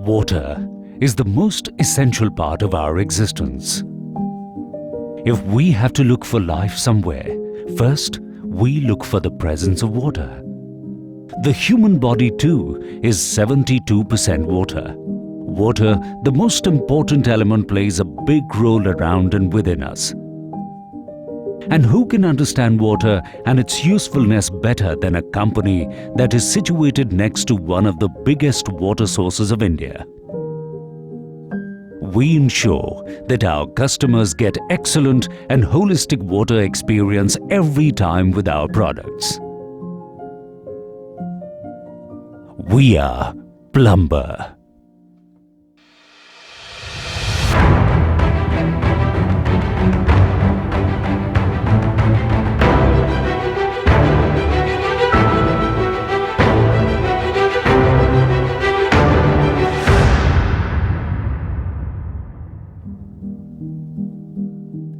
Water is the most essential part of our existence. If we have to look for life somewhere, first we look for the presence of water. The human body too is 72% water. Water, the most important element, plays a big role around and within us. And who can understand water and its usefulness better than a company that is situated next to one of the biggest water sources of India? We ensure that our customers get excellent and holistic water experience every time with our products. We are Plumber.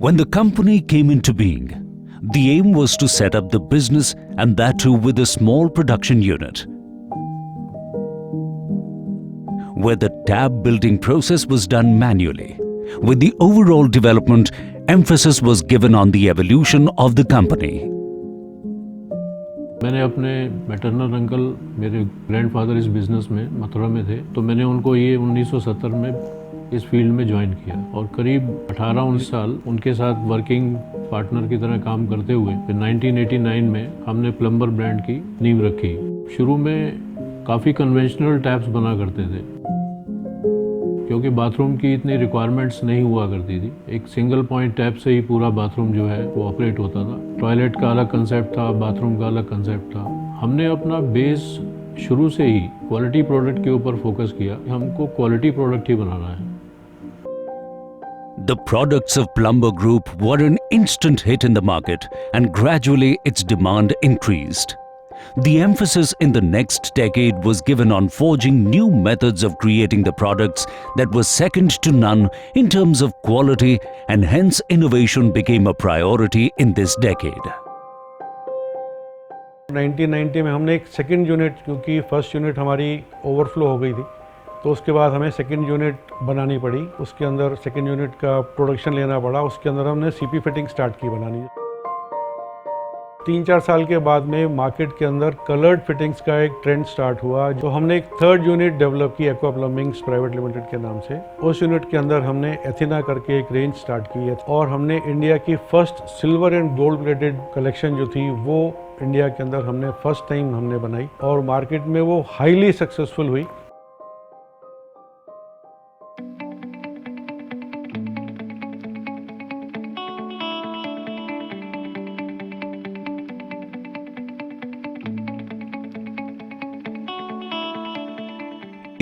When the company came into being, the aim was to set up the business, and that too with a small production unit, where the tab building process was done manually. With the overall development, emphasis was given on the evolution of the company. मैंने अपने maternal uncle, मेरे grandfather इस business में मथुरा में थे, तो मैंने उनको ये 1970 में इस फील्ड में ज्वाइन किया और करीब 18-19 साल उनके साथ वर्किंग पार्टनर की तरह काम करते हुए फिर 1989 में हमने प्लम्बर ब्रांड की नींव रखी। शुरू में काफ़ी कन्वेंशनल टैप्स बना करते थे क्योंकि बाथरूम की इतनी रिक्वायरमेंट्स नहीं हुआ करती थी। एक सिंगल पॉइंट टैप से ही पूरा बाथरूम जो है वो ऑपरेट होता था। टॉयलेट का अलग कंसेप्ट था, बाथरूम का अलग कंसेप्ट था। हमने अपना बेस शुरू से ही क्वालिटी प्रोडक्ट के ऊपर फोकस किया। हमको क्वालिटी प्रोडक्ट ही बनाना है। The products of Plumber Group were an instant hit in the market, and gradually its demand increased. The emphasis in the next decade was given on forging new methods of creating the products that were second to none in terms of quality, and hence innovation became a priority in this decade. 1990 में हमने एक second unit, क्योंकि first unit हमारी overflow हो गई थी, तो उसके बाद हमें सेकंड यूनिट बनानी पड़ी। उसके अंदर सेकंड यूनिट का प्रोडक्शन लेना पड़ा। उसके अंदर हमने सीपी फिटिंग स्टार्ट की बनानी। 3-4 साल के बाद में मार्केट के अंदर कलर्ड फिटिंग्स का एक ट्रेंड स्टार्ट हुआ, जो हमने एक थर्ड यूनिट डेवलप की एक्वा प्लम्बिंग्स प्राइवेट लिमिटेड के नाम से। उस यूनिट के अंदर हमने एथिना करके एक रेंज स्टार्ट की है और हमने इंडिया की first silver and gold plated collection जो थी वो इंडिया के अंदर हमने फर्स्ट टाइम हमने बनाई और मार्केट में वो हाईली सक्सेसफुल हुई।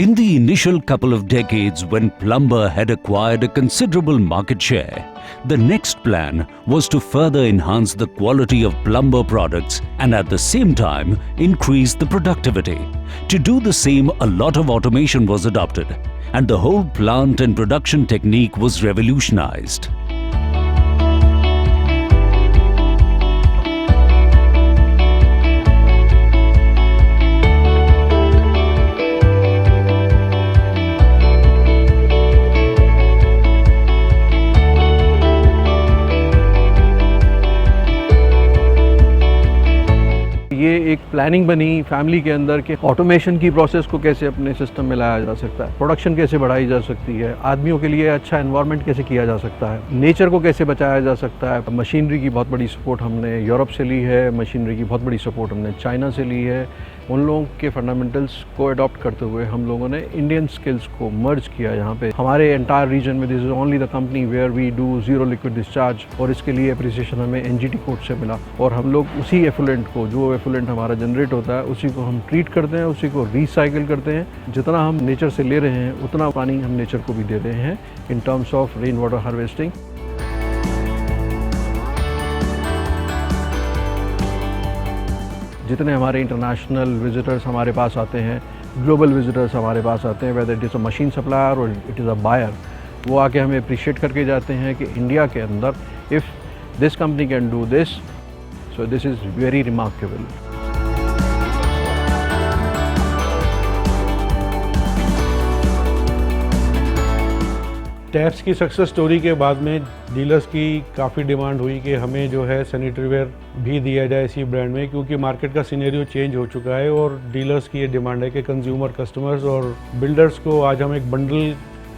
In the initial couple of decades when Plumber had acquired a considerable market share, the next plan was to further enhance the quality of plumber products and at the same time increase the productivity. To do the same, a lot of automation was adopted and the whole plant and production technique was revolutionized. ये एक planning बनी family के अंदर कि automation की process को कैसे अपने सिस्टम में लाया जा सकता है, प्रोडक्शन कैसे बढ़ाई जा सकती है, आदमियों के लिए अच्छा एनवायरनमेंट कैसे किया जा सकता है, नेचर को कैसे बचाया जा सकता है। मशीनरी की बहुत बड़ी सपोर्ट हमने यूरोप से ली है, मशीनरी की बहुत बड़ी सपोर्ट हमने चाइना से ली है। उन लोगों के फंडामेंटल्स को अडॉप्ट करते हुए हम लोगों ने इंडियन स्किल्स को मर्ज किया यहाँ पे हमारे एंटायर रीजन में। This is only the company where we do zero liquid discharge और इसके लिए अप्रिसिएशन हमें एनजीटी कोड से मिला। और हम लोग उसी एफुलेंट को, जो एफुलेंट हमारा जनरेट होता है, उसी को हम ट्रीट करते हैं, उसी को रिसाइकिल करते हैं। जितना हम नेचर से ले रहे हैं उतना पानी हम नेचर को भी दे रहे हैं in terms of rain water harvesting. जितने हमारे इंटरनेशनल विजिटर्स हमारे पास आते हैं, ग्लोबल विजिटर्स हमारे पास आते हैं, whether it is a machine supplier और इट इज़ अ बायर, वो आके हमें अप्रिशिएट करके जाते हैं कि इंडिया के अंदर if this company can do this, so this is very remarkable. Taps की सक्सेस स्टोरी के बाद में डीलर्स की काफ़ी डिमांड हुई कि हमें जो है सैनिटरी वेयर भी दिया जाए इसी ब्रांड में, क्योंकि मार्केट का सिनेरियो चेंज हो चुका है और डीलर्स की ये डिमांड है कि कंज्यूमर, कस्टमर्स और बिल्डर्स को आज हम एक bundle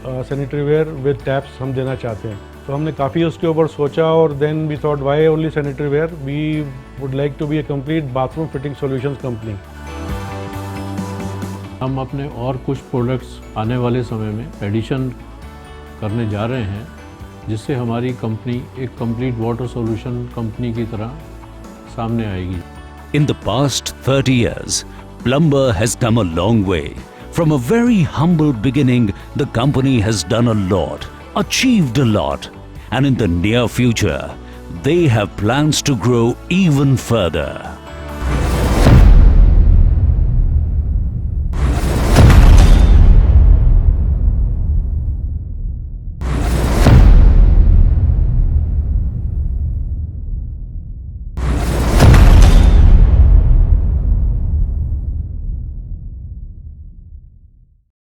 sanitary ware with taps हम देना चाहते हैं। तो हमने काफ़ी उसके ऊपर सोचा और then we thought why only sanitary ware, we would like to be a complete bathroom fitting solutions company. हम अपने और कुछ प्रोडक्ट्स आने वाले समय में एडिशन करने जा रहे हैं, जिससे हमारी कंपनी एक कंप्लीट वाटर सॉल्यूशन कंपनी की तरह सामने आएगी। In the past 30 years, Plumber has come a long way. From a very humble beginning, the company has done a lot, achieved a lot, and in the near future, they have plans to grow even further.